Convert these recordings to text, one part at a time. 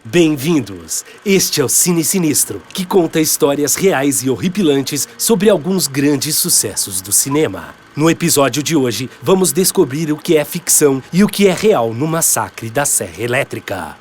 Bem-vindos! Este é o Cine Sinistro, que conta histórias reais e horripilantes sobre alguns grandes sucessos do cinema. No episódio de hoje, vamos descobrir o que é ficção e o que é real no Massacre da Serra Elétrica.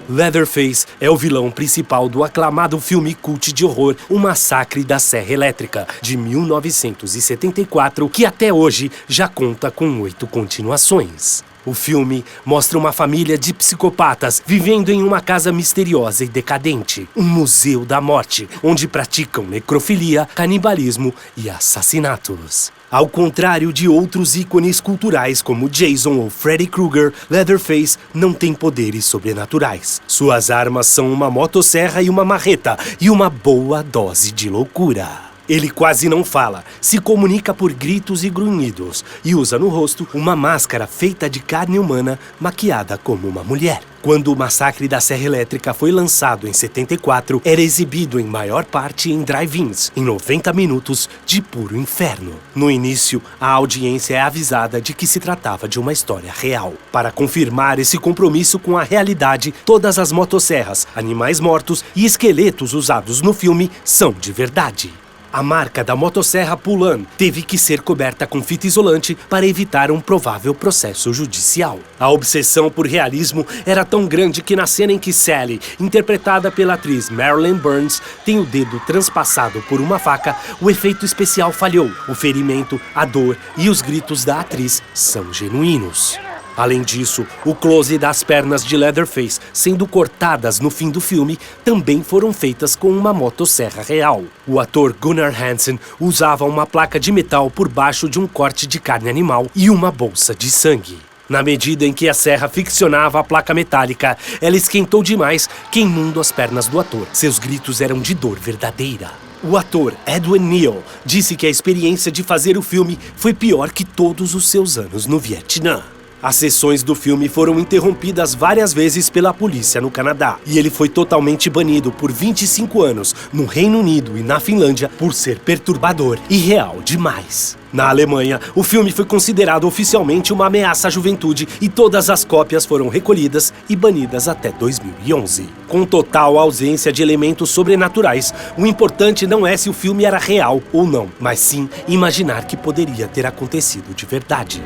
Leatherface é o vilão principal do aclamado filme cult de horror O Massacre da Serra Elétrica, de 1974, que até hoje já conta com 8 continuações. O filme mostra uma família de psicopatas vivendo em uma casa misteriosa e decadente, um museu da morte, onde praticam necrofilia, canibalismo e assassinatos. Ao contrário de outros ícones culturais como Jason ou Freddy Krueger, Leatherface não tem poderes sobrenaturais. Suas armas são uma motosserra e uma marreta, e uma boa dose de loucura. Ele quase não fala, se comunica por gritos e grunhidos e usa no rosto uma máscara feita de carne humana maquiada como uma mulher. Quando o Massacre da Serra Elétrica foi lançado em 74, era exibido em maior parte em drive-ins, em 90 minutos de puro inferno. No início, a audiência é avisada de que se tratava de uma história real. Para confirmar esse compromisso com a realidade, todas as motosserras, animais mortos e esqueletos usados no filme são de verdade. A marca da motosserra Poulan teve que ser coberta com fita isolante para evitar um provável processo judicial. A obsessão por realismo era tão grande que na cena em que Sally, interpretada pela atriz Marilyn Burns, tem o dedo transpassado por uma faca, o efeito especial falhou. O ferimento, a dor e os gritos da atriz são genuínos. Além disso, o close das pernas de Leatherface sendo cortadas no fim do filme também foram feitas com uma motosserra real. O ator Gunnar Hansen usava uma placa de metal por baixo de um corte de carne animal e uma bolsa de sangue. Na medida em que a serra ficcionava a placa metálica, ela esquentou demais, queimando as pernas do ator. Seus gritos eram de dor verdadeira. O ator Edwin Neal disse que a experiência de fazer o filme foi pior que todos os seus anos no Vietnã. As sessões do filme foram interrompidas várias vezes pela polícia no Canadá, e ele foi totalmente banido por 25 anos no Reino Unido e na Finlândia por ser perturbador e real demais. Na Alemanha, o filme foi considerado oficialmente uma ameaça à juventude e todas as cópias foram recolhidas e banidas até 2011. Com total ausência de elementos sobrenaturais, o importante não é se o filme era real ou não, mas sim imaginar que poderia ter acontecido de verdade.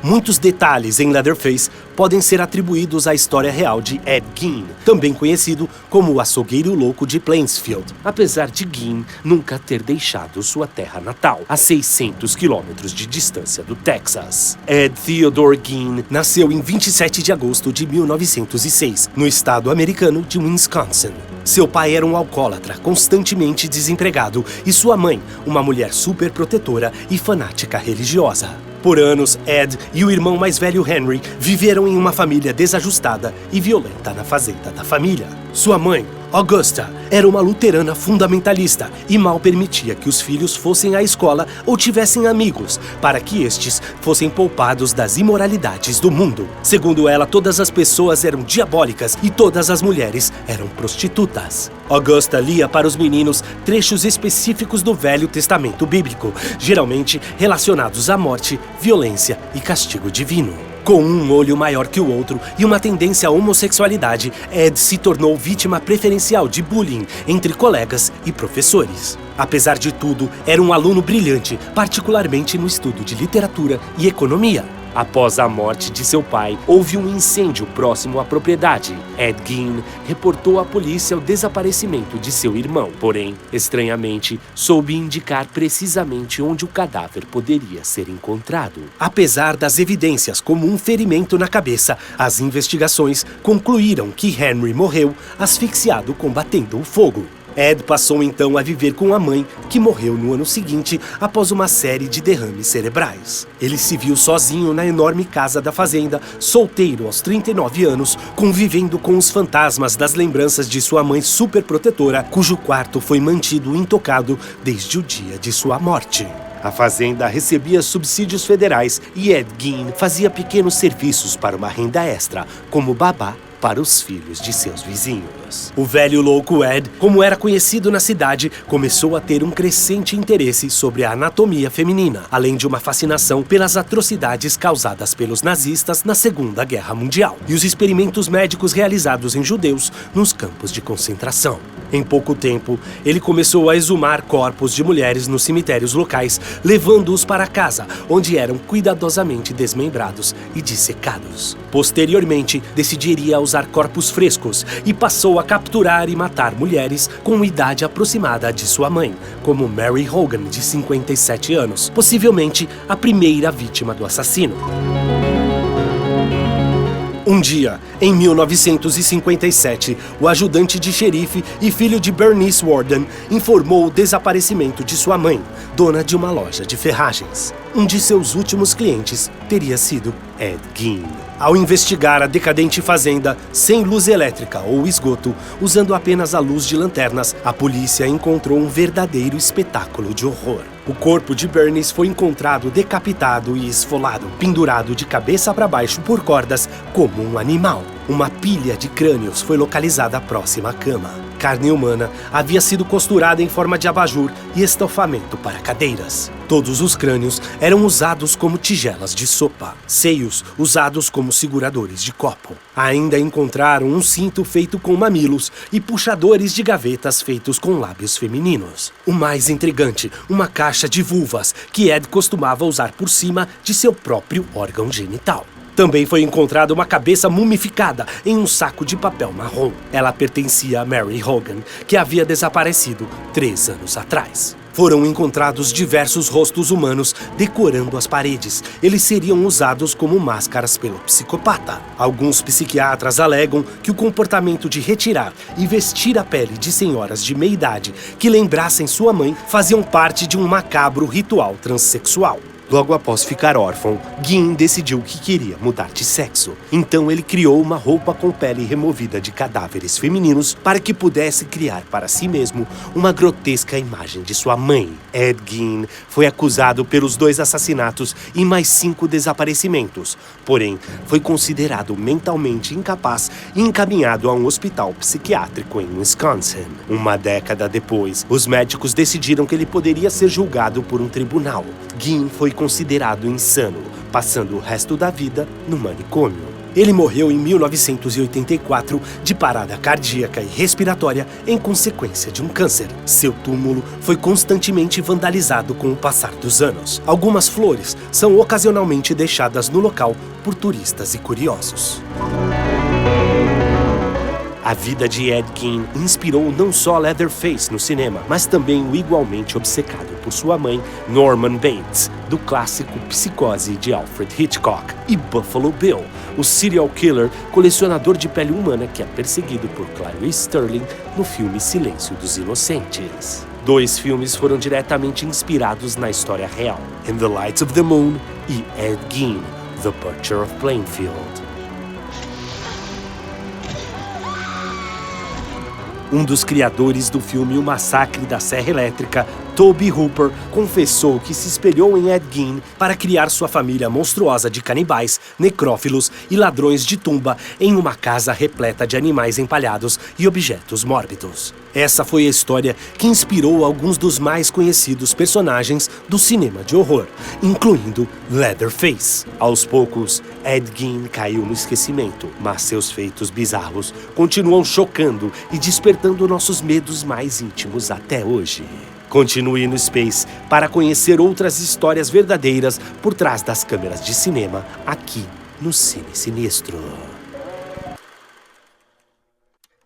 Muitos detalhes em Leatherface podem ser atribuídos à história real de Ed Gein, também conhecido como o açougueiro louco de Plainsfield, apesar de Gein nunca ter deixado sua terra natal, a 600 quilômetros de distância do Texas. Ed Theodore Gein nasceu em 27 de agosto de 1906, no estado americano de Wisconsin. Seu pai era um alcoólatra, constantemente desempregado, e sua mãe, uma mulher superprotetora e fanática religiosa. Por anos, Ed e o irmão mais velho Henry viveram em uma família desajustada e violenta na fazenda da família. Sua mãe, Augusta, era uma luterana fundamentalista e mal permitia que os filhos fossem à escola ou tivessem amigos, para que estes fossem poupados das imoralidades do mundo. Segundo ela, todas as pessoas eram diabólicas e todas as mulheres eram prostitutas. Augusta lia para os meninos trechos específicos do Velho Testamento Bíblico, geralmente relacionados à morte, violência e castigo divino. Com um olho maior que o outro e uma tendência à homossexualidade, Ed se tornou vítima preferencial de bullying entre colegas e professores. Apesar de tudo, era um aluno brilhante, particularmente no estudo de literatura e economia. Após a morte de seu pai, houve um incêndio próximo à propriedade. Ed Gein reportou à polícia o desaparecimento de seu irmão, porém, estranhamente, soube indicar precisamente onde o cadáver poderia ser encontrado. Apesar das evidências como um ferimento na cabeça, as investigações concluíram que Henry morreu asfixiado combatendo o fogo. Ed passou então a viver com a mãe, que morreu no ano seguinte após uma série de derrames cerebrais. Ele se viu sozinho na enorme casa da fazenda, solteiro aos 39 anos, convivendo com os fantasmas das lembranças de sua mãe superprotetora, cujo quarto foi mantido intocado desde o dia de sua morte. A fazenda recebia subsídios federais e Ed Gein fazia pequenos serviços para uma renda extra, como babá para os filhos de seus vizinhos. anos. O velho louco Ed, como era conhecido na cidade, começou a ter um crescente interesse sobre a anatomia feminina, além de uma fascinação pelas atrocidades causadas pelos nazistas na Segunda Guerra Mundial e os experimentos médicos realizados em judeus nos campos de concentração. Em pouco tempo, ele começou a exumar corpos de mulheres nos cemitérios locais, levando-os para casa, onde eram cuidadosamente desmembrados e dissecados. Posteriormente, decidiria usar corpos frescos e passou a capturar e matar mulheres com idade aproximada de sua mãe, como Mary Hogan, de 57 anos, possivelmente a primeira vítima do assassino. Um dia, em 1957, o ajudante de xerife e filho de Bernice Worden informou o desaparecimento de sua mãe, dona de uma loja de ferragens. Um de seus últimos clientes teria sido Ed Gein. Ao investigar a decadente fazenda sem luz elétrica ou esgoto, usando apenas a luz de lanternas, a polícia encontrou um verdadeiro espetáculo de horror. O corpo de Bernice foi encontrado decapitado e esfolado, pendurado de cabeça para baixo por cordas como um animal. Uma pilha de crânios foi localizada próxima à cama. Carne humana havia sido costurada em forma de abajur e estofamento para cadeiras. Todos os crânios eram usados como tigelas de sopa, seios usados como seguradores de copo. Ainda encontraram um cinto feito com mamilos e puxadores de gavetas feitos com lábios femininos. O mais intrigante, uma caixa de vulvas que Ed costumava usar por cima de seu próprio órgão genital. Também foi encontrada uma cabeça mumificada em um saco de papel marrom. Ela pertencia a Mary Hogan, que havia desaparecido 3 anos atrás. Foram encontrados diversos rostos humanos decorando as paredes. Eles seriam usados como máscaras pelo psicopata. Alguns psiquiatras alegam que o comportamento de retirar e vestir a pele de senhoras de meia-idade que lembrassem sua mãe faziam parte de um macabro ritual transexual. Logo após ficar órfão, Gein decidiu que queria mudar de sexo. Então ele criou uma roupa com pele removida de cadáveres femininos para que pudesse criar para si mesmo uma grotesca imagem de sua mãe. Ed Gein foi acusado pelos 2 assassinatos e mais 5 desaparecimentos. Porém, foi considerado mentalmente incapaz e encaminhado a um hospital psiquiátrico em Wisconsin. Uma década depois, os médicos decidiram que ele poderia ser julgado por um tribunal. Gein foi considerado insano, passando o resto da vida no manicômio. Ele morreu em 1984 de parada cardíaca e respiratória em consequência de um câncer. Seu túmulo foi constantemente vandalizado com o passar dos anos. Algumas flores são ocasionalmente deixadas no local por turistas e curiosos. A vida de Ed Gein inspirou não só Leatherface no cinema, mas também o igualmente obcecado por sua mãe, Norman Bates, do clássico Psicose de Alfred Hitchcock, e Buffalo Bill, o serial killer colecionador de pele humana que é perseguido por Clarice Sterling no filme Silêncio dos Inocentes. 2 filmes foram diretamente inspirados na história real, In the Light of the Moon e Ed Gein, The Butcher of Plainfield. Um dos criadores do filme O Massacre da Serra Elétrica, Tobe Hooper, confessou que se espelhou em Ed Gein para criar sua família monstruosa de canibais, necrófilos e ladrões de tumba em uma casa repleta de animais empalhados e objetos mórbidos. Essa foi a história que inspirou alguns dos mais conhecidos personagens do cinema de horror, incluindo Leatherface. Aos poucos, Ed Gein caiu no esquecimento, mas seus feitos bizarros continuam chocando e despertando nossos medos mais íntimos até hoje. Continue no Space para conhecer outras histórias verdadeiras por trás das câmeras de cinema aqui no Cine Sinistro.